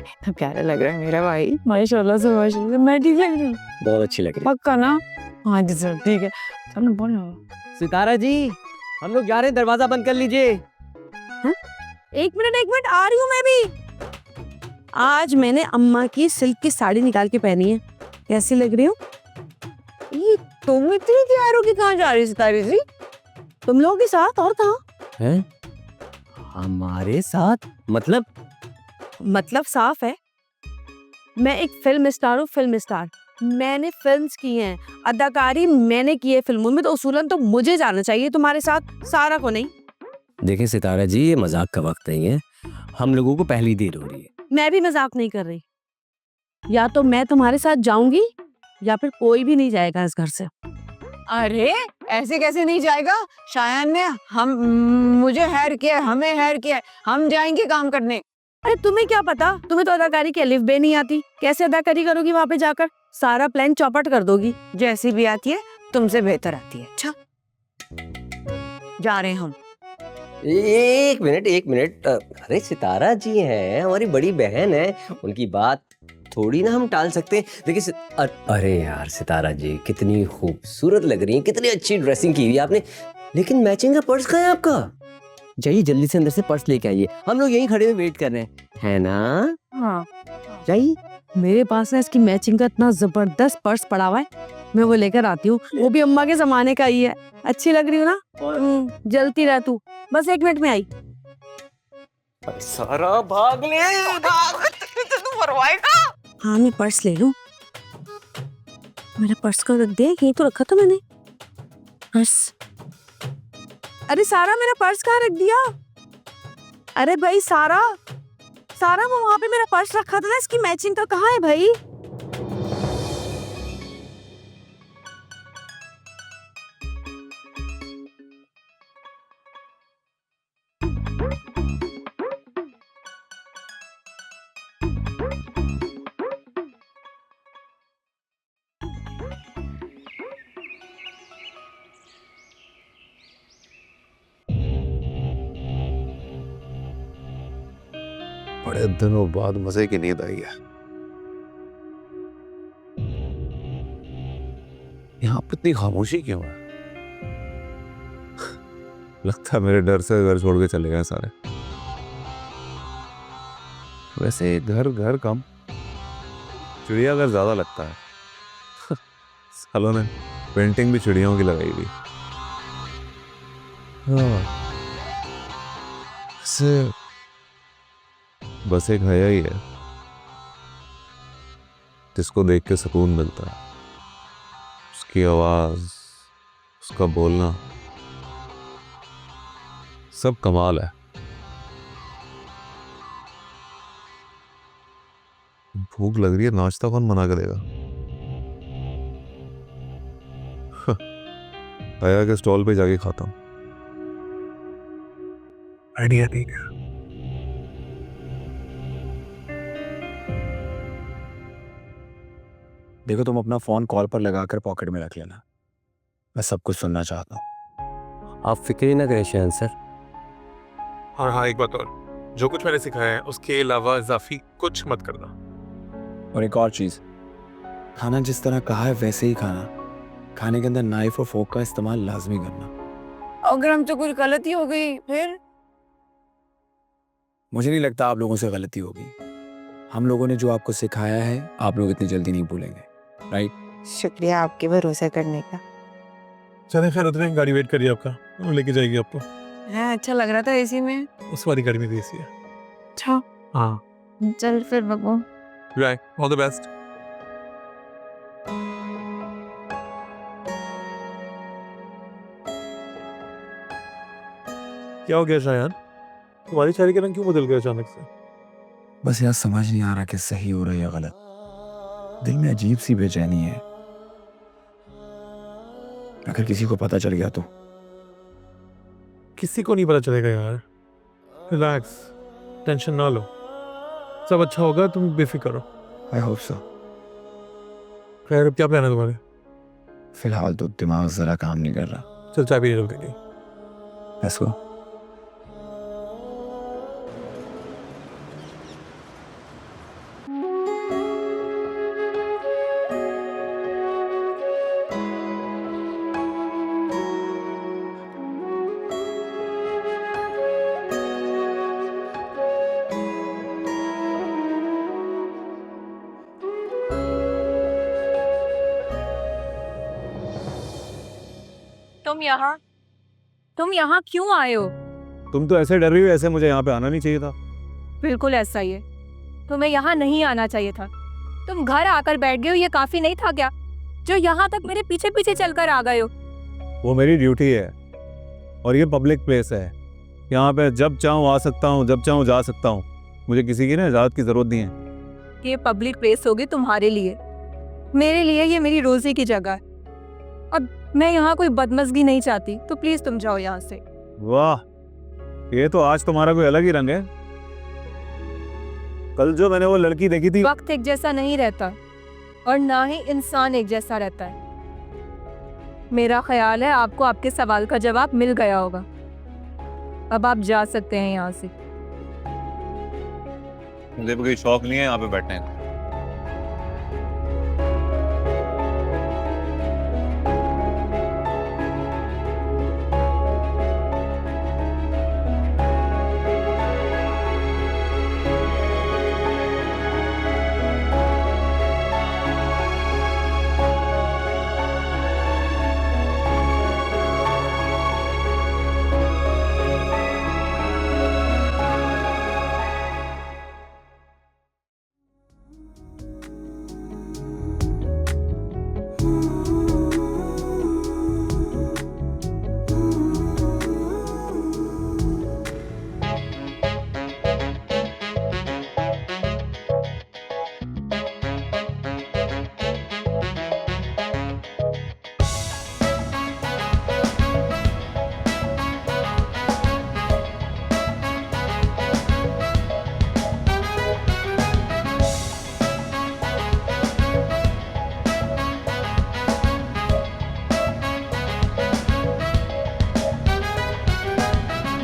इतना प्यारा लग रहा है मेरा भाई, माशाल्लाह से माशाल्लाह। मैं ठीक लग रही हूँ? बहुत अच्छी लग रही पक्का ना? हाँ जी सर, ठीक है। सब ना बोलो। सितारा जी, हम लोग जा रहे हैं, दरवाजा बंद कर लीजिए। एक मिनट, आ रही हूँ मैं भी। आज मैंने अम्मा की सिल्क की साड़ी निकाल के पहनी है। कैसी लग रही हूँ? ये तुम इतनी तैयार होके कहाँ जा रही सितारे जी? तुम लोगों के साथ और कहाँ? हैं? हमारे साथ? मतलब साफ है। मैं एक फिल्म स्टार हूँ, फिल्म स्टार। मैंने फिल्म्स की हैं, अदाकारी मैंने की है फिल्मों में, तो उसूलन तो मुझे जाना चाहिए तुम्हारे साथ, सारा को नहीं। देखिए सितारा जी, ये मजाक का वक्त नहीं है, हम लोगों को पहली देर हो रही है। मैं भी मजाक नहीं कर रही। या तो मैं तुम्हारे साथ जाऊंगी या फिर कोई भी नहीं जाएगा इस घर से। अरे ऐसे कैसे नहीं जाएगा? शायन ने मुझे हायर किया, हमें हायर किया, हम जाएंगे काम करने। अरे तुम्हें क्या पता, तुम्हें तो अदाकारी की अलिफ बे नहीं आती, कैसे अदाकारी करोगी वहाँ पे जाकर? सारा प्लान चौपट कर दोगी। जैसी भी आती है तुमसे बेहतर आती है। अच्छा जा रहे हैं हम। एक मिनट, अरे सितारा जी हैं, हमारी बड़ी बहन है, उनकी बात थोड़ी ना हम टाल सकते हैं। देखिए अरे यार सितारा जी, कितनी खूबसूरत लग रही हैं, कितनी अच्छी ड्रेसिंग की हुई है आपने, लेकिन मैचिंग का पर्स कहाँ है आपका? जाइए जल्दी से अंदर से पर्स लेके आइए, हम लोग यहीं खड़े हुए वेट कर रहे हैं, है ना? हाँ जाइए। मेरे पास ना इसकी मैचिंग का इतना जबरदस्त पर्स पड़ा हुआ है, मैं वो लेकर आती हूँ। वो भी अम्मा के जमाने का ही है। अच्छी लग रही हूँ ना? जलती रह तू, बस 1 मिनट में आई। सारा भाग ले, तू मरवाएगा। हाँ मैं पर्स ले लूं। मेरा पर्स को रख दे, यहीं तो रखा था मैंने पर्स। अरे सारा, मेरा पर्स कहाँ रख दिया? अरे भाई सारा, वो वहाँ पे मेरा पर्स रखा था ना, इसकी मैचिंग का कहाँ है भाई? बड़े दिनों बाद मजे की नींद आई है। यहाँ पर इतनी खामोशी क्यों है? लगता है मेरे डर से घर छोड़ के चले गए सारे। वैसे घर घर कम, चिड़ियाघर ज्यादा लगता है। सालों ने पेंटिंग भी चिड़ियों की लगाई हुई। हाँ, बस एक हया ही है जिसको देख के सुकून मिलता है। उसकी आवाज, उसका बोलना, सब कमाल है। भूख लग रही है, नाश्ता कौन मना करेगा? हया के स्टॉल पे जाके खाता हूँ। आइडिया ठीक है। देखो तुम अपना फोन कॉल पर लगाकर पॉकेट में रख लेना, मैं सब कुछ सुनना चाहता हूँ। आप फिक्र ही ना करें शहन सर। और हाँ एक बात और, जो कुछ मैंने सिखाया है उसके अलावा इजाफी कुछ मत करना। और एक और चीज, खाना जिस तरह कहा है वैसे ही खाना। खाने के अंदर नाइफ और फोक का इस्तेमाल लाजमी करना। अगर हमसे कुछ गलती हो गई फिर? मुझे नहीं लगता आप लोगों से गलती होगी। हम लोगों ने जो आपको सिखाया है आप लोग इतनी जल्दी नहीं भूलेंगे, राइट? शुक्रिया आपके भरोसा करने का। चले खैर, उतने गाड़ी वेट करिए आपका, वो लेके जाएगी आपको। है अच्छा लग रहा था एसी में। उस वाली गाड़ी में भी एसी है। अच्छा हाँ चल फिर बबू। Right, all the best. क्या हो गया शायद? तुम्हारी चेहरे के रंग क्यों बदल गए अचानक से? बस यार समझ नहीं आ रहा कि सही हो रहा है या गलत। दिल में अजीब सी बेचैनी है। अगर किसी को पता चल गया तो? किसी को नहीं पता चलेगा यार, रिलैक्स, टेंशन ना लो, सब अच्छा होगा, तुम बेफिक्र हो। I hope so. खैर अब क्या प्लान है तुम्हारे? फिलहाल तो दिमाग जरा काम नहीं कर रहा। चल चाय पी जल्दी। Let's go. तुम यहाँ क्यों आए हो? तुम तो ऐसे डर रही हो, ऐसे मुझे यहाँ पे आना नहीं चाहिए था। बिल्कुल ऐसा ही है। तुम्हें यहाँ नहीं आना चाहिए था। तुम घर आकर बैठ गए हो, ये काफी नहीं था क्या? जो यहाँ तक मेरे पीछे पीछे चलकर आ गए हो। वो मेरी ड्यूटी है और ये पब्लिक प्लेस है। यहाँ पे जब चाहूँ आ सकता हूँ, जब चाहूँ जा सकता हूँ। मुझे किसी की ना इजाजत की जरूरत नहीं है। ये पब्लिक प्लेस होगी तुम्हारे लिए, मेरे लिए ये मेरी रोजी की जगह है। अब मैं यहाँ कोई बदमजगी नहीं चाहती, तो प्लीज तुम जाओ यहाँ से। वाह, ये तो आज तुम्हारा कोई अलग ही रंग है। कल जो मैंने वो लड़की देखी थी, वक्त एक जैसा नहीं रहता और ना ही इंसान एक जैसा रहता है। मेरा ख्याल है आपको आपके सवाल का जवाब मिल गया होगा। अब आप जा सकते हैं यहाँ से। मुझे भी कोई शौक नहीं है यहाँ पे बैठने का।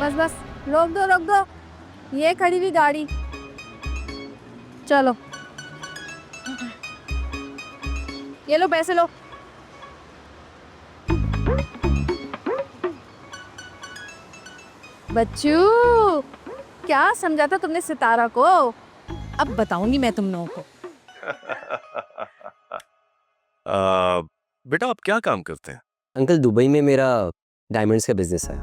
बस बस, रोक दो रोक दो, ये खड़ी हुई गाड़ी। चलो, ये लो पैसे लो। बच्चू, क्या समझा था तुमने सितारा को? अब बताऊंगी मैं तुम लोगों को। बेटा आप क्या काम करते हैं? अंकल दुबई में मेरा डायमंड्स का बिजनेस है।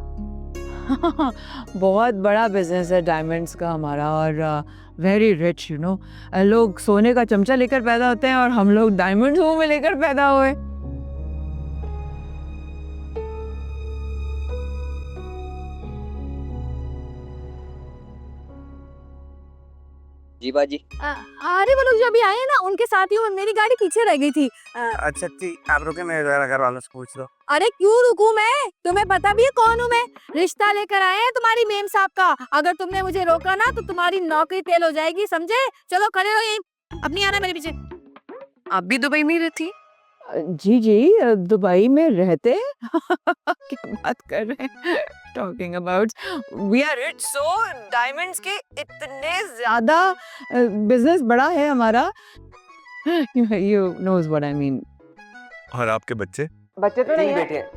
बहुत बड़ा बिजनेस है डायमंड्स का हमारा, और वेरी रिच, यू नो। लोग सोने का चमचा लेकर पैदा होते हैं और हम लोग डायमंड्स मुंह में लेकर पैदा हुए। जी बाजी। अरे वो लोग जो अभी आए हैं ना, उनके साथ ही मेरी गाड़ी पीछे रह गई थी। अच्छा ठीक, आप रुके, मैं जरा घर वालों से पूछ लो। अरे क्यों रुकूं मैं? तुम्हें पता भी है कौन हूँ मैं? रिश्ता लेकर आए हैं तुम्हारी मेम साहब का। अगर तुमने मुझे रोका ना तो तुम्हारी नौकरी तेल हो जाएगी, समझे? चलो खड़े हो यहीं, अब नहीं आना मेरे पीछे। आप भी दुबई में ही रहती? जी जी, दुबई में रहते। क्या बात कर रहे हैं? Talking about we are rich, so diamonds के इतने ज्यादा बिजनेस बड़ा है हमारा। You knows what I mean. और आपके बच्चे? बच्चे तो नहीं तीन है। बेटे हैं।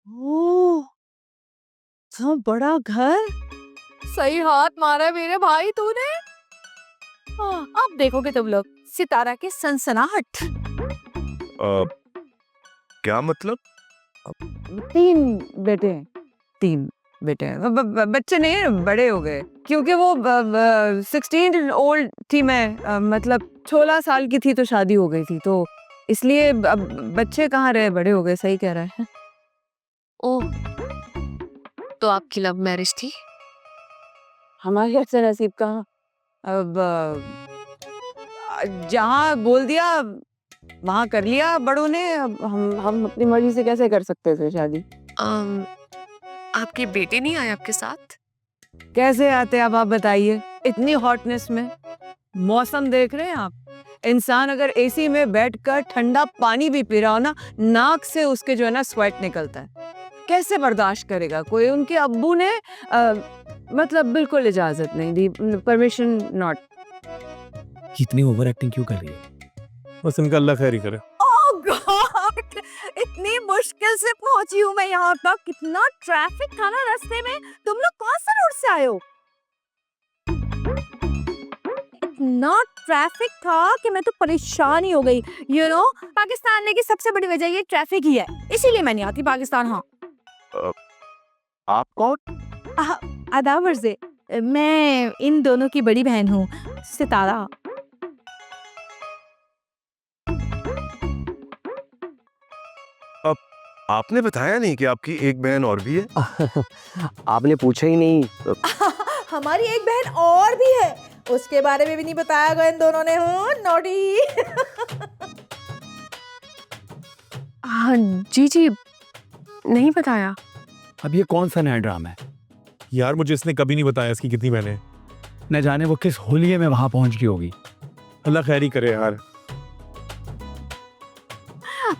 ओह, तो बड़ा घर। सही हाथ मारा है मेरे भाई तूने। अब देखोगे तुम लोग सितारा की सनसनाहट। क्या मतलब? तीन बेटे हैं। तीन बेटे हैं। बच्चे नहीं है, बड़े हो गए, क्योंकि वो 16 ओल्ड थी मैं, मतलब 16 साल की थी तो शादी हो गई थी, तो इसलिए अब बच्चे कहाँ रहे, बड़े हो गए। सही कह रहा है। ओह, तो आपकी लव मैरिज थी? हमारे ऐसे नसीब कहाँ। अब जहाँ बोल दिया वहाँ कर लिया बड़ों ने। अब हम अपनी मर्जी से कैसे कर सकते थे शादी? आपके बेटे नहीं आए आपके साथ? कैसे आते अब आप बताइए, इतनी हॉटनेस में। मौसम देख रहे हैं आप? इंसान अगर एसी में बैठकर ठंडा पानी भी पी रहा हो ना, नाक से उसके जो है ना स्वेट निकलता है। कैसे बर्दाश्त करेगा कोई? उनके अब्बू ने मतलब बिल्कुल इजाजत नहीं दी, परमिशन नॉट। कितनी ओवर एक्टिंग क्यों कर रही है? बस इनका अल्लाह खैर ही करे। ओह गॉड, इतनी मुश्किल से पहुंची हूँ मैं यहाँ तक। कितना ट्रैफिक था ना रास्ते में। तुम लोग कौन सा रोड से आए हो? इतना ट्रैफिक था कि मैं तो परेशान ही हो गई। पाकिस्तान आने की सबसे बड़ी वजह ये ट्रैफिक ही है, इसीलिए मैं नहीं आती पाकिस्तान। हाँ आप कौन? अदावर से मैं इन दोनों की बड़ी बहन हूँ, सितारा। आपने बताया नहीं कि आपकी एक बहन और भी है? आपने पूछा ही नहीं। हमारी एक बहन और भी है, उसके बारे में भी नहीं बताया गया इन दोनों ने। नॉटी। हाँ जी जी, नहीं बताया। अब ये कौन सा नया ड्रामा है? यार मुझे इसने कभी नहीं बताया इसकी कितनी बहनें। न जाने वो किस होलिये में वहां पहुंच गई होगी। अल्लाह खैर ही करे यार।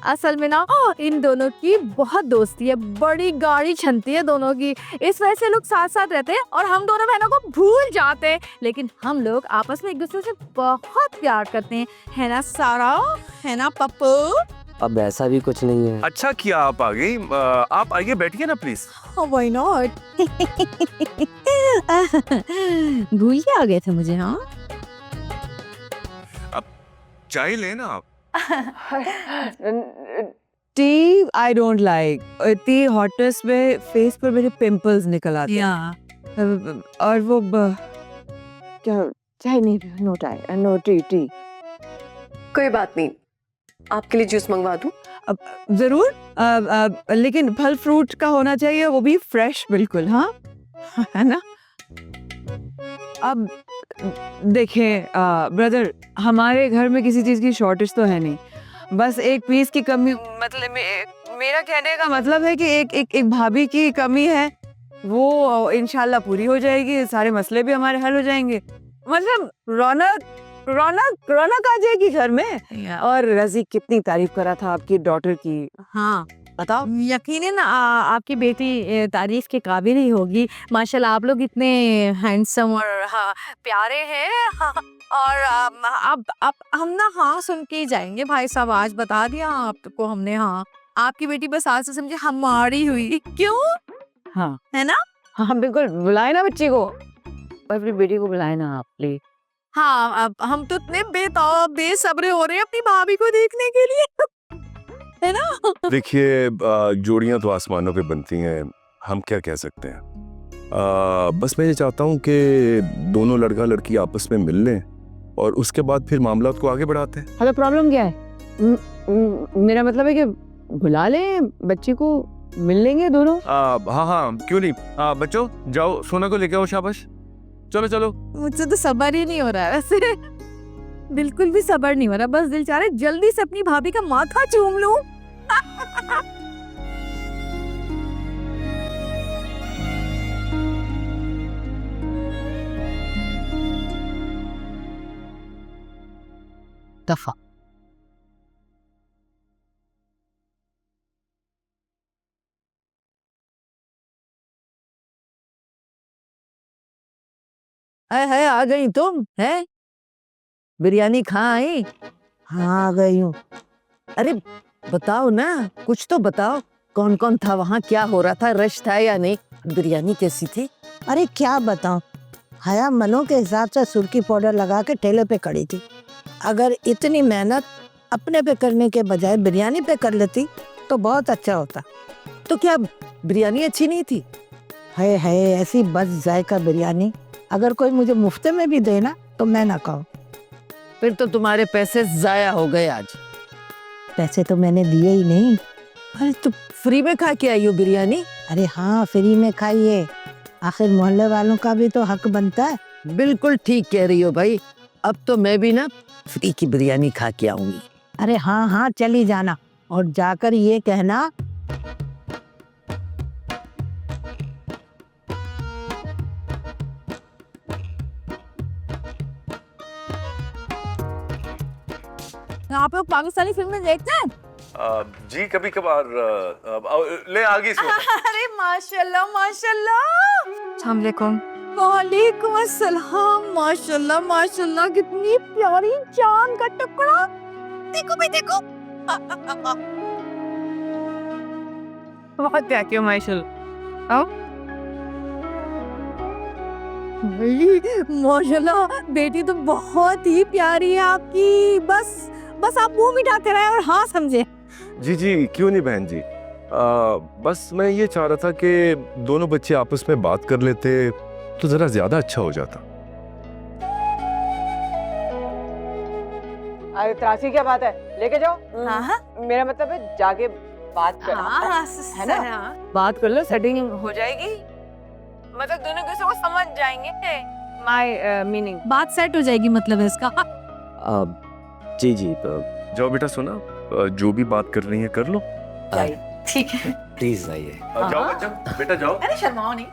असल में ना इन दोनों की बहुत दोस्ती है, बड़ी गाड़ी छनती है दोनों की, इस वजह से लोग साथ साथ रहते हैं और हम दोनों बहनों को भूल जाते हैं। लेकिन हम लोग आपस में एक दूसरे से बहुत प्यार करते हैं, है ना सारा, है ना पप्पू? अब ऐसा भी कुछ नहीं है। अच्छा किया आप आ गई। आप आइए, बैठिए ना प्लीज। Why not? भूल के आ गए थे मुझे। हाँ चाय लेना आप। T I don't like. इतनी हॉटनेस में फेस पर मेरे पिंपल्स निकल आते हैं। और वो क्या चाय नहीं, नो चाय, नो टी। कोई बात नहीं, आपके लिए जूस मंगवा दूं? जरूर, लेकिन फल फ्रूट का होना चाहिए, वो भी फ्रेश बिल्कुल। हाँ है ना? अब देखें ब्रदर, हमारे घर में किसी चीज की शॉर्टेज तो है नहीं, बस एक पीस की कमी। मतलब मेरा कहने का मतलब है कि एक भाभी की कमी है, वो इंशाल्लाह पूरी हो जाएगी, सारे मसले भी हमारे हल हो जाएंगे। मतलब रौनक आ जाएगी घर में। और रज़ी कितनी तारीफ करा था आपकी डॉटर की। हाँ बताओ। यकीनन आपकी बेटी तारीफ के काबिल ही होगी। माशाल्लाह आप लोग इतने हैंडसम और प्यारे हैं। और अब हम ना हाँ सुन के ही जाएंगे भाई साहब, आज बता दिया आपको हमने। हाँ आपकी बेटी बस आज से समझे हमारी हुई। क्यों? हाँ है ना? हाँ बिल्कुल, बुलाए ना बच्ची को, अपनी बेटी को बुलाए ना आप प्लीज। हाँ अब हम तो इतने बेसब्रे हो रहे हैं अपनी भाभी को देखने के लिए, है ना? देखिए, जोड़ियां तो आसमानों पे बनती हैं, हम क्या कह सकते हैं। बस मैं ये चाहता हूँ कि दोनों लड़का लड़की आपस में मिल लें और उसके बाद फिर मामला को आगे बढ़ाते हैं। हाँ तो प्रॉब्लम क्या है? मेरा मतलब है कि बुला लें बच्ची को, मिल लेंगे दोनों। हाँ क्यों नहीं। बच्चों जाओ, सोना को लेके आओ, शाबाश। चलो चलो। मुझसे तो सब्र ही नहीं हो रहा है वैसे, बिल्कुल भी सब्र नहीं हो रहा। बस दिल चाह रहा है जल्दी से अपनी भाभी का माथा चूम लूं। दफा है आ गई तुम? है बिरयानी खा आई? हाँ आ गई हूँ। अरे बताओ ना, कुछ तो बताओ, कौन कौन था वहाँ, क्या हो रहा था, रश था या नहीं, बिरयानी कैसी थी? अरे क्या बताऊं, हया मनों के हिसाब से सुर्खी पाउडर लगा के ठेले पे खड़ी थी। अगर इतनी मेहनत अपने पे करने के बजाय बिरयानी पे कर लेती तो बहुत अच्छा होता। तो क्या बिरयानी अच्छी नहीं थी? है ऐसी बस जायका बिरयानी, अगर कोई मुझे मुफ्त में भी देना तो मैं ना खाऊं। फिर तो तुम्हारे पैसे जाया हो गए आज। पैसे तो मैंने दिए ही नहीं। अरे तो फ्री में खा के आई हो बिरयानी? अरे हाँ, फ्री में खाइए, आखिर मोहल्ले वालों का भी तो हक बनता है। बिल्कुल ठीक कह रही हो भाई, अब तो मैं भी ना फ्री की बिरयानी खा के आऊंगी। अरे हाँ चली जाना, और जाकर ये कहना आप लोग पाकिस्तानी फिल्में देखते हैं? जी कभी कभार। ले आगे सोना। अरे माशाल्लाह माशाल्लाह। अस्सलाम वालेकुम। वालेकुम अस्सलाम। माशाल्लाह माशाल्लाह, कितनी प्यारी चांद का टुकड़ा। देखो भाई देखो। बहुत क्या क्यों माशाल्लाह। आओ माशाल्लाह बेटी तो बहुत ही प्यारी है आपकी। बस बस आप मुंह मिठाते रहे और हाँ समझे। जी जी, क्यों नहीं बहन जी। बस मैं ये चाह रहा था कि दोनों बच्चे आपस में बात कर लेते तो जरा ज्यादा अच्छा हो जाता। अरे त्रासी क्या बात है, लेके जाओ। हाँ मेरा मतलब है जाके बात कर, है ना? बात कर लो, सेटिंग हो जाएगी, मतलब दोनों किसी को समझ जाएंगे माय मीनिंग। बात सेट हो जाएगी मतलब है इसका। जी जी, जाओ बेटा, सुना, जो भी बात कर रही है कर लो। ठीक है प्लीज आइए। जाओ बच्चा, बेटा जाओ। अरे शर्माओ नहीं,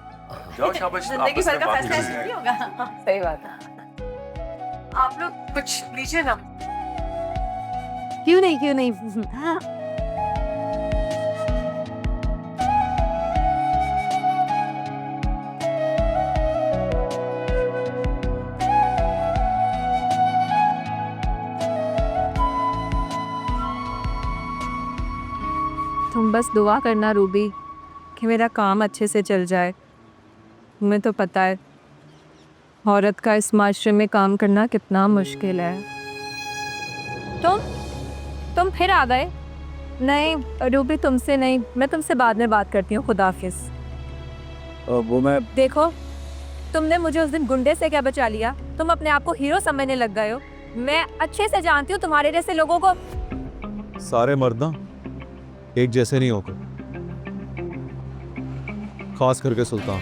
जाओ, शाबाश। जिंदगी आपस भर में का बात फैसला कीजिए। ऐसे नहीं होगा। सही बात है। आप लोग कुछ लीजिए ना। क्यों नहीं। हाँ। तुम बस दुआ करना रूबी कि मेरा काम अच्छे से चल जाए। तुम्हें तो पता है औरत का इस माशरे में काम करना कितना मुश्किल है। तुम फिर आ गए? नहीं रूबी, तुमसे नहीं, मैं तुमसे बाद में बात करती हूँ। खुदा हाफिज। वो मैं देखो, तुमने मुझे उस दिन गुंडे से क्या बचा लिया। तुम अपने आप को हीरो समझने लग गए हो। मैं अच्छे से जानती हूँ तुम्हारे जैसे लोगों को। सारे मर्द ना एक जैसे नहीं होते, खास करके सुल्तान।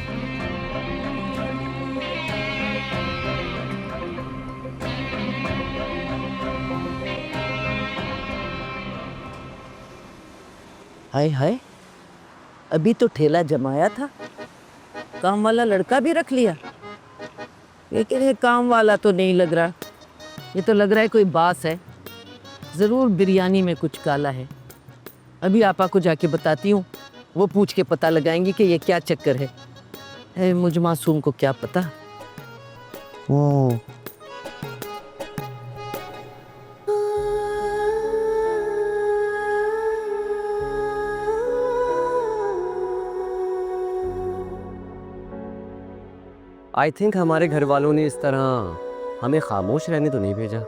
हाय हाय, अभी तो ठेला जमाया था, काम वाला लड़का भी रख लिया। लेकिन ये काम वाला तो नहीं लग रहा, ये तो लग रहा है कोई बास है। जरूर बिरयानी में कुछ काला है। अभी आपा को जाके बताती हूँ, वो पूछ के पता लगाएंगी कि ये क्या चक्कर है। मुझ मासूम को क्या पता। ओ आई थिंक हमारे घर वालों ने इस तरह हमें खामोश रहने तो नहीं भेजा।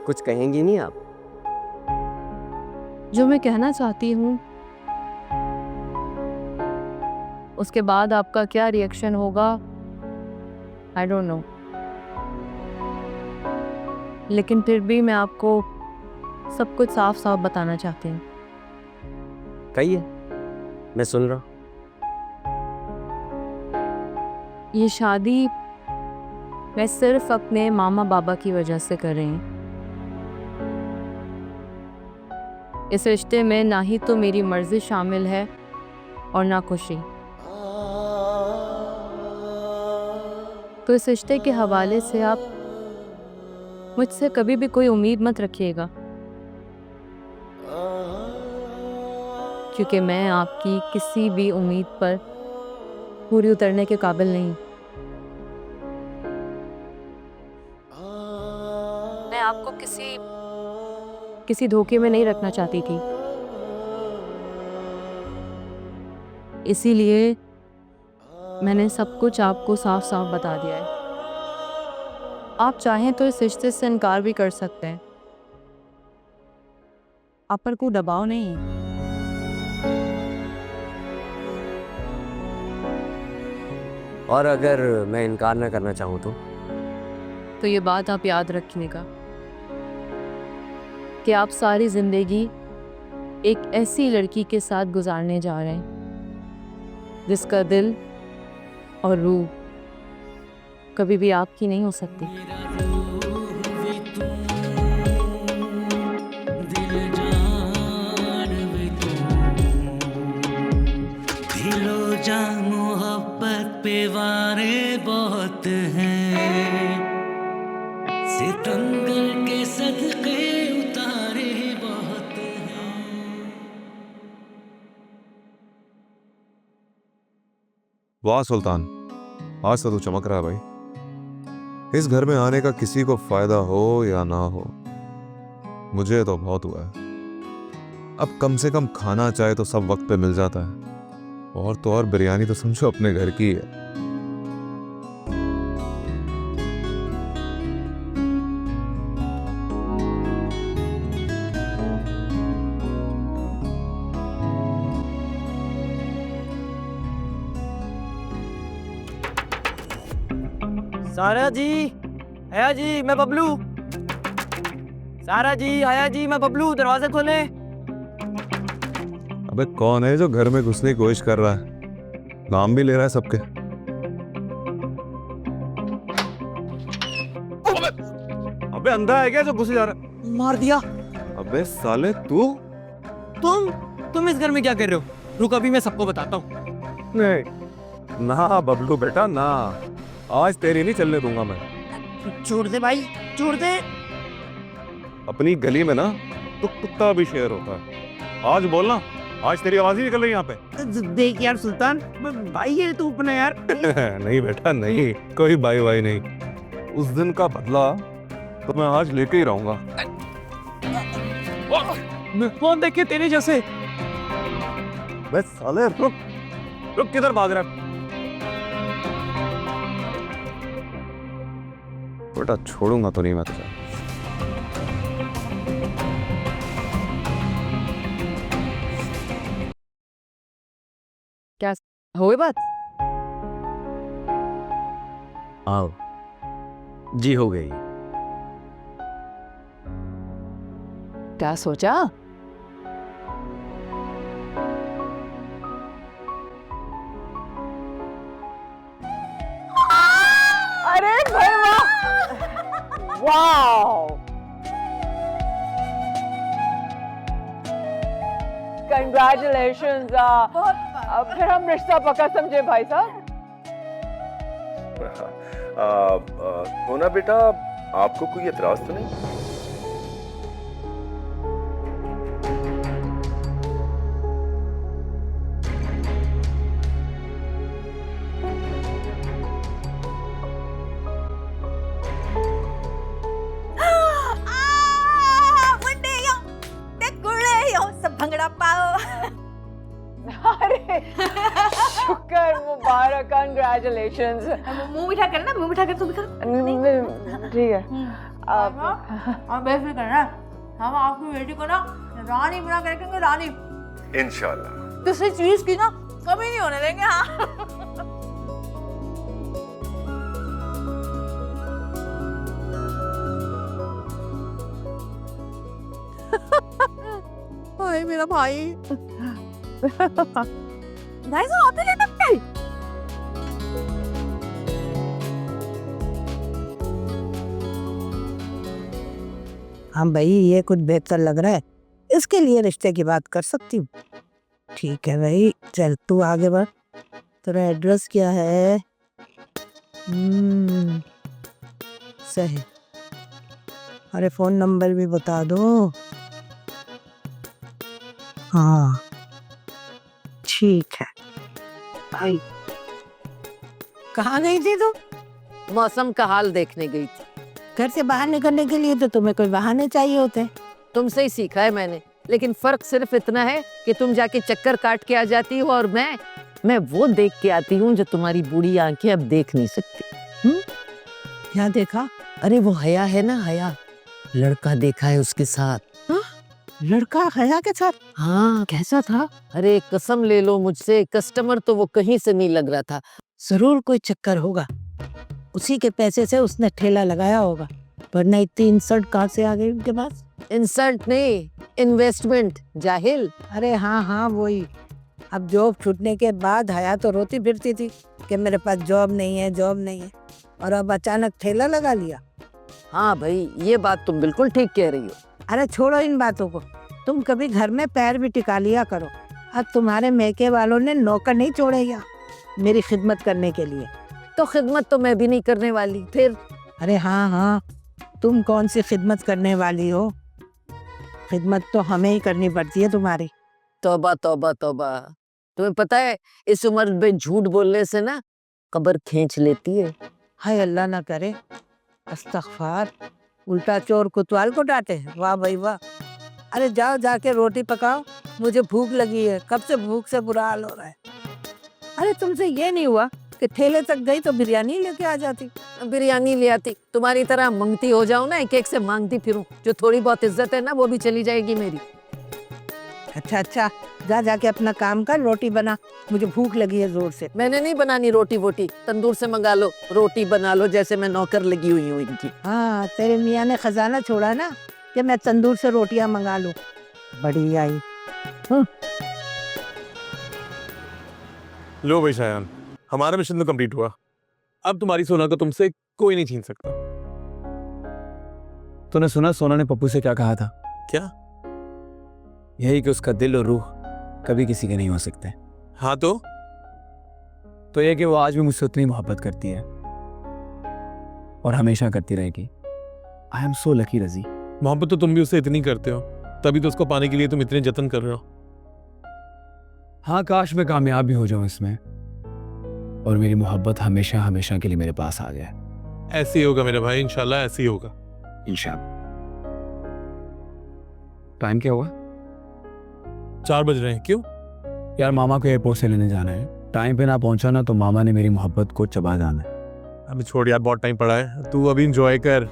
कुछ कहेंगी नहीं आप? जो मैं कहना चाहती हूँ उसके बाद आपका क्या रिएक्शन होगा आई डोंट नो, लेकिन फिर भी मैं आपको सब कुछ साफ साफ बताना चाहती हूँ। कहिए, मैं सुन रहा हूँ। ये शादी मैं सिर्फ अपने मामा बाबा की वजह से कर रही हूँ। इस रिश्ते में ना ही तो मेरी मर्जी शामिल है और ना खुशी। तो इस रिश्ते के हवाले से आप मुझसे कभी भी कोई उम्मीद मत रखिएगा, क्योंकि मैं आपकी किसी भी उम्मीद पर पूरी उतरने के काबिल नहीं। मैं आपको किसी धोखे में नहीं रखना चाहती थी, इसीलिए मैंने सब कुछ आपको साफ साफ बता दिया है। आप चाहें तो इस रिश्ते से इनकार भी कर सकते हैं, आप पर कोई दबाव नहीं है। और अगर मैं इनकार ना करना चाहूँ तो ये बात आप याद रखिएगा कि आप सारी जिंदगी एक ऐसी लड़की के साथ गुजारने जा रहे हैं जिसका दिल और रूह कभी भी आपकी नहीं हो सकती। दिलो जा मोहब्बत पे वारे बहुत हैं, सितंबर के सदके उतारे बहुत हैं। वाह सुल्तान, आज तो तू चमक रहा है भाई। इस घर में आने का किसी को फायदा हो या ना हो, मुझे तो बहुत हुआ है। अब कम से कम खाना चाहे तो सब वक्त पे मिल जाता है। और तो और बिरयानी तो समझो अपने घर की है। सारा जी, हया जी, मैं बबलू। सारा जी, हया जी, मैं बबलू, दरवाजा खोले। अबे कौन है जो घर में घुसने की कोशिश कर रहा है? नाम भी ले रहा है सबके। अबे अंधा है क्या जो घुसे जा रहा है? मार दिया। अबे साले तू? तुम इस घर में क्या कर रहे हो? रुक, अभी मैं सबको बताता हूँ। नहीं ना बबलू बेटा ना, आज तेरी नहीं चलने दूंगा मैं। छोड़ दे भाई, छोड़ दे। अपनी गली में ना तो कुत्ता भी शेर होता है। आज बोलना, आज तेरी आवाज ही निकल रही है यहाँ पे। देख यार सुल्तान, भाई है तू अपना यार। नहीं बेटा नहीं, कोई भाई भाई नहीं। उस दिन का बदला तो मैं आज लेके ही रहूंगा। कौन देखे तेरे जैसे? बस साले रुक रुक, किधर भाग रहा है? बेटा छोड़ूंगा तो नहीं मैं तुझे। क्या हो गई बात? आओ जी, हो गई। क्या सोचा? अरे भाई वाह, वाओ, कंग्रेचुलेशंस। फिर हम रिश्ता पक्का समझे भाई साहब। होना बेटा, आपको कोई एतराज तो नहीं? अरे शुक्र, मुबारक, कंग्रेचुलेशंस। मुंह मीठा करना, मुंह मीठा कर, तू भी कर। ठीक है। और बेफिक्र करना, हम आपकी बेटी को ना रानी बना कर रखेंगे, रानी। इंशाल्लाह। किसी चीज की ना कमी नहीं होने देंगे। हाँ भाई, मेरा भाई भाई साहब आते ले सकते। हाँ भाई, ये कुछ बेहतर लग रहा है, इसके लिए रिश्ते की बात कर सकती हूँ। ठीक है भाई, चल तू आगे बढ़। तेरा एड्रेस क्या है? सही। अरे फोन नंबर भी बता दो। हाँ ठीक है भाई। कहाँ गई थी तू? मौसम का हाल देखने गई थी। घर से बाहर निकलने के लिए तो तुम्हें कोई बहाने चाहिए होते। तुमसे ही सीखा है मैंने, लेकिन फर्क सिर्फ इतना है कि तुम जाके चक्कर काट के आ जाती हो और मैं वो देख के आती हूँ जो तुम्हारी बूढ़ी आंखें अब देख नहीं सकती। क्या देखा? अरे वो हया है ना, हया, लड़का देखा है उसके साथ। लड़का हया के साथ? हाँ। कैसा था? अरे कसम ले लो मुझसे, कस्टमर तो वो कहीं से नहीं लग रहा था। जरूर कोई चक्कर होगा, उसी के पैसे से उसने ठेला लगाया होगा, वरना इतनी इंसल्ट कहाँ से आ गई उनके पास? इंसल्ट नहीं, इन्वेस्टमेंट, जाहिल। अरे हाँ वही। अब जॉब छूटने के बाद हया तो रोती फिरती थी कि मेरे पास जॉब नहीं है, जॉब नहीं है, और अब अचानक ठेला लगा लिया। हाँ भाई, ये बात तुम बिल्कुल ठीक कह रही हो। अरे छोड़ो इन बातों को, तुम कभी घर में पैर भी टिका लिया करो। अब तुम्हारे मैके वालों ने नौकर नहीं छोड़े यहाँ मेरी खिदमत करने के लिए। तो खिदमत तो मैं भी नहीं करने वाली फिर। अरे हाँ, तुम कौन सी खिदमत करने वाली हो? खिदमत तो हमें ही करनी पड़ती है तुम्हारी। तौबा तौबा तौबा, तुम्हें पता है इस उम्र में झूठ बोलने से ना कब्र खींच लेती है। हाय अल्लाह ना करे, अस्तगफार। उल्टा चोर कोतवाल को डांटे। वाह भाई वाह। अरे जाओ जाके रोटी पकाओ, मुझे भूख लगी है, कब से भूख से बुरा हाल हो रहा है। अरे तुमसे ये नहीं हुआ कि ठेले तक गई तो बिरयानी लेके आ जाती? बिरयानी ले आती, तुम्हारी तरह मंगती हो जाऊं ना, एक एक से मांगती फिरूं। जो थोड़ी बहुत इज्जत है ना वो भी चली जाएगी मेरी। अच्छा अच्छा, जा जाके अपना काम कर, रोटी बना, मुझे भूख लगी है जोर से। मैंने नहीं बनानी रोटी वोटी, तंदूर से मंगा लो, रोटी बना लो, जैसे मैं नौकर लगी हुई हूँ इनकी। हाँ, तेरे मियाँ ने खजाना छोड़ा ना कि मैं तंदूर से रोटियां मंगा लूं। बड़ी आई। लो भाई शायान, हमारा मिशन तो कंप्लीट हुआ। अब तुम्हारी सोना को तुमसे कोई नहीं छीन सकता। तूने सुना सोना ने पप्पू से क्या कहा था? क्या? यही कि उसका दिल और रूह कभी किसी के नहीं हो सकते। हाँ तो ये कि वो आज भी मुझसे उतनी मोहब्बत करती है और हमेशा करती रहेगी। आई एम सो लकी रजी। मोहब्बत तो तुम भी उससे इतनी करते हो, तभी तो उसको पाने के लिए तुम इतने जतन कर रहे हो। हाँ, काश मैं कामयाब भी हो जाऊं इसमें और मेरी मोहब्बत हमेशा हमेशा के लिए मेरे पास आ जाए। ऐसे ही होगा मेरे भाई, इंशाल्लाह ऐसे ही होगा। इंशाल्लाह। टाइम क्या हुआ? 4 बज रहे हैं। क्यों? यार मामा को एयरपोर्ट से लेने जाना है। टाइम पे ना पहुंचा ना तो मामा ने मेरी मोहब्बत को चबा जाना है। अभी छोड़ यार, बहुत टाइम पड़ा है, तू अभी एंजॉय कर।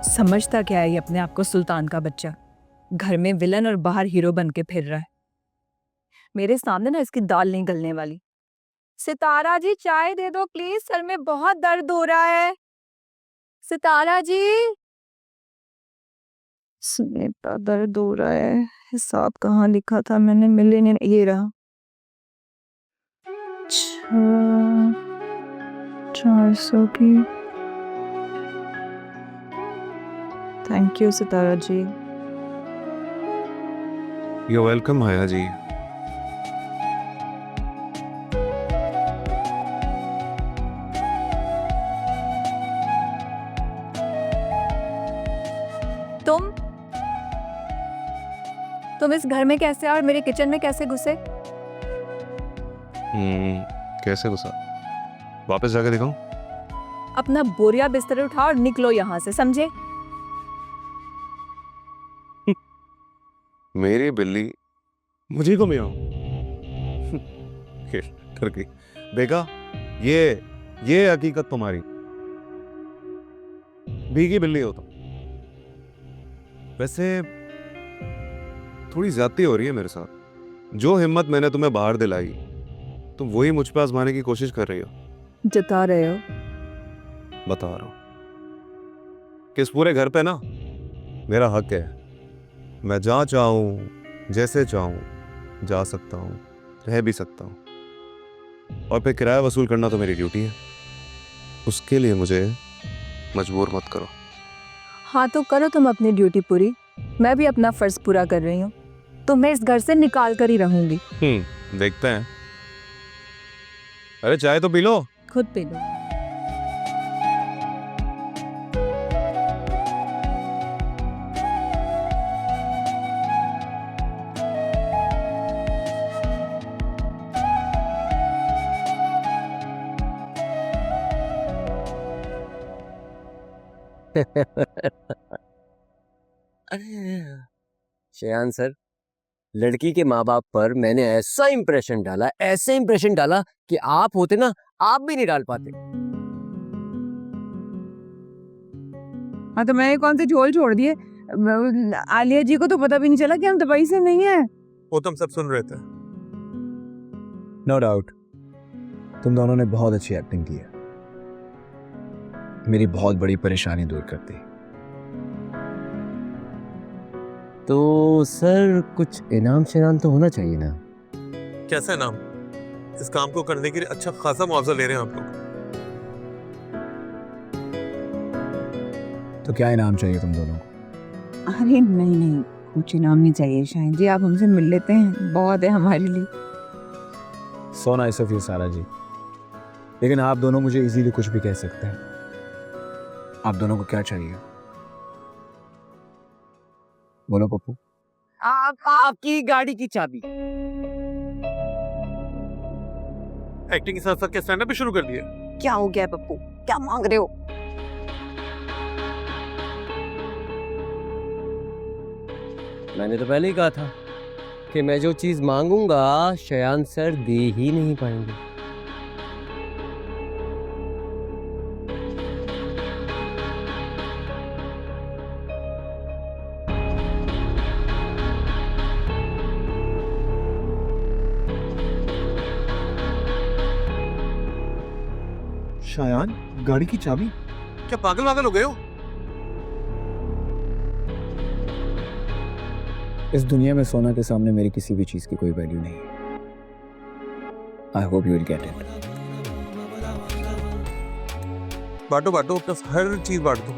समझता क्या है ये अपने आप को सुल्तान का बच्चा? घर में विलन और बाहर हीरो बन के फिर रहा है। मेरे सामने ना इसकी दाल नहीं गलने वाली। सितारा जी चाय दे दो प्लीज, सर में बहुत दर्द हो रहा है। सितारा जी। सुने का दर्द हो रहा है। हिसाब कहाँ लिखा था मैंने? मिले नहीं। ये रहा। 400 की। Thank you Sitara ji. You welcome Haya ji. तुम इस घर में कैसे और मेरे किचन में कैसे घुसे? कैसे घुसा? वापस जाके दिखाऊं? अपना बोरिया बिस्तर उठाओ और निकलो यहाँ से, समझे? मेरी बिल्ली मुझे को मियाओ कर गई। देखा, ये हकीकत तुम्हारी। भीगी बिल्ली हो तुम। वैसे थोड़ी ज्यादती हो रही है मेरे साथ। जो हिम्मत मैंने तुम्हें बाहर दिलाई, तुम वही मुझ पे आजमाने की कोशिश कर रही हो। जता रहे हो? बता रहा हूं कि इस पूरे घर पे ना मेरा हक है। मैं जहां चाहूं, जैसे चाहूं जा सकता हूं, रह भी सकता हूं, और फिर किराया वसूल करना तो मेरी ड्यूटी है। उसके लिए मुझे मजबूर मत करो। हाँ तो करो तुम अपनी ड्यूटी पूरी, मैं भी अपना फर्ज पूरा कर रही हूँ। तो मैं इस घर से निकाल कर ही रहूंगी। देखते हैं। अरे चाय तो पी लो। खुद पी लो। शयान सर, लड़की के माँ बाप पर मैंने ऐसा इंप्रेशन डाला कि आप होते ना, आप भी नहीं डाल पाते। हाँ तो मैंने कौन से झोल छोड़ दिए? आलिया जी को तो पता भी नहीं चला कि हम दुबई से नहीं है। वो तो हम सब सुन रहे थे। नो डाउट तुम दोनों ने बहुत अच्छी एक्टिंग की है। मेरी बहुत बड़ी परेशानी दूर कर दी। तो सर कुछ इनाम शिनाम तो होना चाहिए ना? कैसा इनाम? इस काम को करने के लिए अच्छा खासा मुआवजा ले रहे हैं आप लोग। तो क्या इनाम चाहिए तुम दोनों को? अरे नहीं, कुछ इनाम नहीं चाहिए शायन जी, आप हमसे मिल लेते हैं, बहुत है हमारे लिए। सो नाइस ऑफ यू सारा जी, लेकिन आप दोनों मुझे इजीली कुछ भी कह सकते हैं। आप दोनों को क्या चाहिए? बोलो पप्पू। आपकी गाड़ी की चाबी। एक्टिंग के साथ साथ क्या स्टैंड अप भी शुरू कर दिया? क्या हो गया पप्पू, क्या मांग रहे हो? मैंने तो पहले ही कहा था कि मैं जो चीज मांगूंगा शयान सर दे ही नहीं पाएंगे। शायान, गाड़ी की चाबी? क्या पागल वागल हो गए हो? इस दुनिया में सोना के सामने मेरी किसी भी चीज की कोई वैल्यू नहीं है। I hope you will get it. बांटो बांटो, बस हर चीज बांट दो।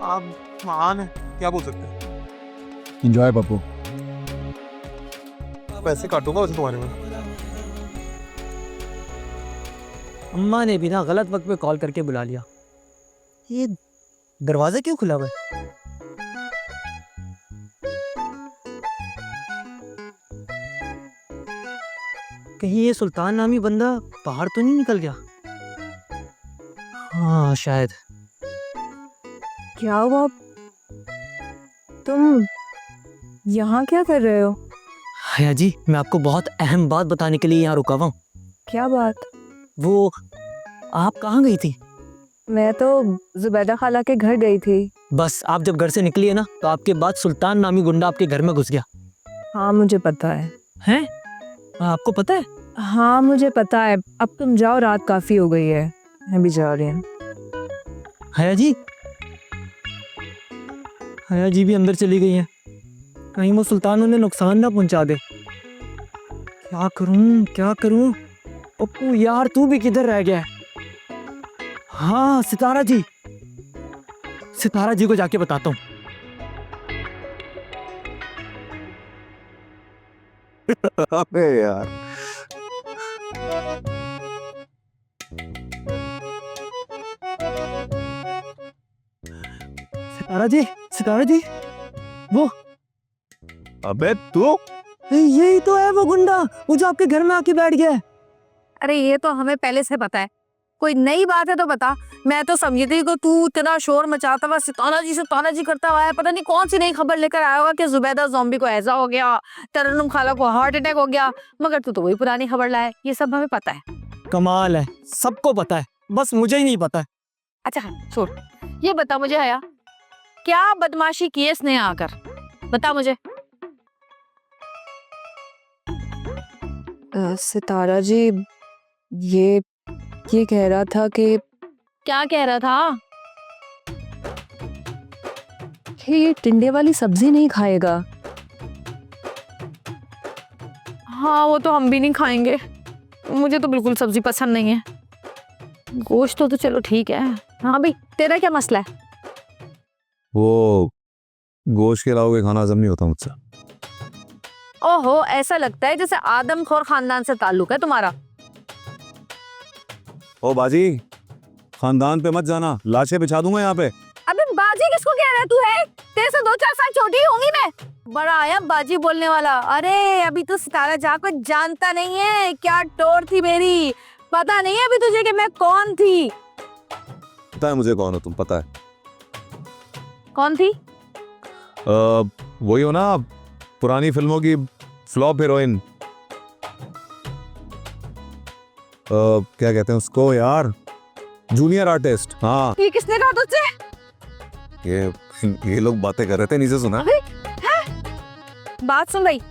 आप महान है, क्या बोल सकते हैं। एंजॉय पप्पू। पैसे काटूंगा वैसे तुम्हारे में। अम्मा ने भी ना गलत वक्त पे कॉल करके बुला लिया। ये दरवाजा क्यों खुला हुआ है? कहीं ये सुल्तान नामी बंदा बाहर तो नहीं निकल गया? हाँ शायद। क्या हुआ? तुम यहाँ क्या कर रहे हो? हया जी, मैं आपको बहुत अहम बात बताने के लिए यहाँ रुका हुआ हूँ। क्या बात? वो आप कहाँ गई थी? मैं तो जुबैदा खाला के घर गई थी। बस आप जब घर से निकली है ना, तो आपके बाद सुल्तान नामी गुंडा आपके घर में घुस गया। हाँ मुझे पता है। हैं? आपको पता है? हाँ मुझे पता है। अब तुम जाओ, रात काफी हो गई है, मैं भी जा रही हूँ। हया जी, हया जी भी अंदर चली गई हैं। कहीं वो सुल्तान उन्हें नुकसान ना पहुंचा दे। क्या करूं क्या करूं? पप्पू यार, तू भी किधर रह गया है? हाँ सितारा जी, सितारा जी को जाके बताता हूँ। अबे यार, सितारा जी, सितारा जी, वो अबे तू यही तो है वो गुंडा, वो जो आपके घर में आके बैठ गया है। अरे ये तो हमें पहले से पता है, कोई नई बात है तो बता। मैं तो समझी थी कि तू इतना शोर मचाता हुआ सितारा जी करता हुआ है, पता नहीं कौन सी नई खबर लेकर आया होगा कि जुबैदा ज़ॉम्बी को ऐसा हो गया, तरन्नुम खाला को हार्ट अटैक हो गया, मगर तू तो वही पुरानी खबर लाया। ये सब हमें पता है। कमाल है, सबको पता है, बस मुझे ही नहीं पता है। अच्छा छोड़, ये बता मुझे हया, क्या बदमाशी की है इसने आकर, बता मुझे। सितारा जी, ये कह रहा था कि क्या कह रहा था कि ये टिंडे वाली सब्जी नहीं खाएगा। हाँ वो तो हम भी नहीं खाएंगे, मुझे तो बिल्कुल सब्जी पसंद नहीं है। गोश्त तो चलो ठीक है। हाँ भाई, तेरा क्या मसला है? वो गोश्त के अलावा कोई खाना हजम नहीं होता मुझसे। ओहो, ऐसा लगता है जैसे आदमखोर खानदान से ताल्लुक है तुम्हारा। ओ बाजी, खानदान पे मत जाना, लाशें बिछा दूंगा यहाँ पे। अबे बाजी किसको कह रहा है तू? है तेरे से 2-4 साल छोटी होंगी मैं। बड़ा आया बाजी बोलने वाला। अरे अभी तो सितारा जा को जानता नहीं है क्या टोर थी मेरी, पता नहीं है अभी तुझे कि मैं कौन थी। पता है मुझे कौन हो तुम, पता है। कौन थी? वही हो ना, पुरानी फिल्मों की फ्लॉप हीरोइन। क्या कहते हैं उसको यार, जूनियर आर्टिस्ट। हाँ ये किसने कहा तुझसे? ये लोग बातें कर रहे थे, नीचे सुना। बात सुन भाई,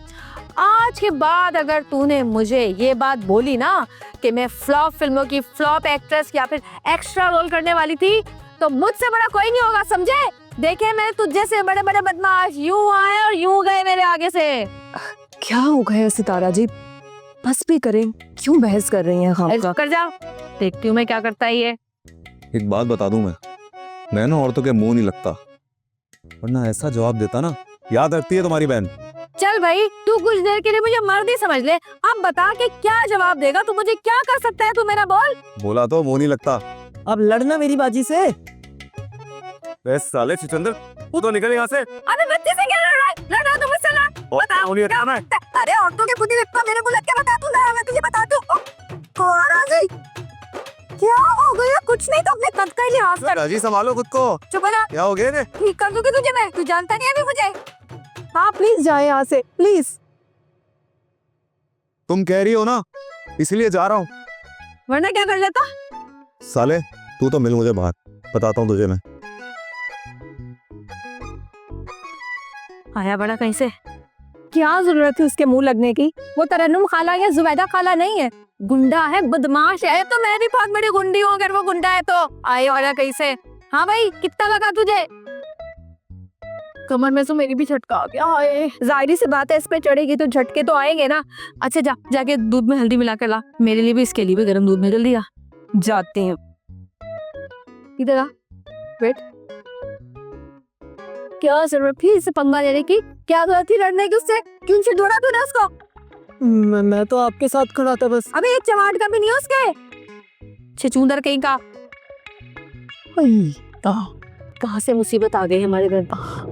आज के बाद अगर तूने मुझे ये बात बोली ना कि मैं फ्लॉप फिल्मों की फ्लॉप एक्ट्रेस या फिर एक्स्ट्रा रोल करने वाली थी, तो मुझसे बड़ा कोई नहीं होगा, समझे? देखे मैंने तुझ जैसे बड़े बड़े बदमाश यूं आए और यूं गए मेरे आगे से। क्या हो गया सितारा जी, बस भी करें, क्यों बहस कर रही हैं? खामखा कर जाओ, देखती हूँ मैं क्या करता है ये। एक बात बता दूं, मैं ना औरतों के मुंह नहीं लगता, वरना ऐसा जवाब देता ना, याद रखती है तुम्हारी बहन। चल भाई, तू कुछ देर के लिए मुझे मर्द ही समझ ले, अब बता कि क्या जवाब देगा तू, मुझे क्या कर सकता है तू, मेरा बोल। बोला तो मुंह नहीं लगता। अब लड़ना मेरी बाजी से। साले चिचंदर, तू तो निकल यहाँ से। अबे बच्चे से क्या लड़ रहा है? लड़ रहा है तो मुझसे लड़। बता क्या? अरे औरतों के बुद्धि देखता मेरे को लग के बता, तू मैं तुझे बता दूं। कौन आ गई? क्या हो गया? कुछ नहीं तो अपने कद का ही लिहाज कर। राजी संभालो खुद को। चुप रहा। क्या हो गया? ठीक कर दूंगी तुझे मैं, तू जानता नहीं है अभी मुझे। हाँ प्लीज जाए यहाँ से प्लीज। तुम कह रही हो ना, इसलिए जा रहा हूँ। वरना क्या कर लेता? साले तू तो मिल मुझे बाहर, बताता हूँ तुझे मैं। आया बड़ा कहीं से? क्या जरूरत थी उसके मुंह लगने की? वो तरन्नुम खाला या जुबैदा खाला नहीं है, गुंडा है, बदमाश है। तो मैं भी बहुत बड़ी गुंडी हूँ अगर वो गुंडा है तो। आए वाला कहीं से? हाँ भाई कितना लगा तुझे? कमर में तो मेरी भी झटका आ गया। हाय जाहिर सी बात है, इस पे चढ़ेगी तो झटके तो आएंगे ना। अच्छा जा, जाके दूध में हल्दी मिला कर ला, मेरे लिए भी इसके लिए भी गर्म दूध में जल्दी आ। जाते हैं। इधर आ, वेट। क्या जरूरत थी इसे पंगा लेने की? क्या जरूरत थी लड़ने की उससे? क्यों छिड़ोड़ा तूने उसको? मैं तो आपके साथ खड़ा था बस। अबे एक चमाट का भी नहीं है उसके। छचूंदर कहीं का। कहाँ से मुसीबत आ गई हमारे घर।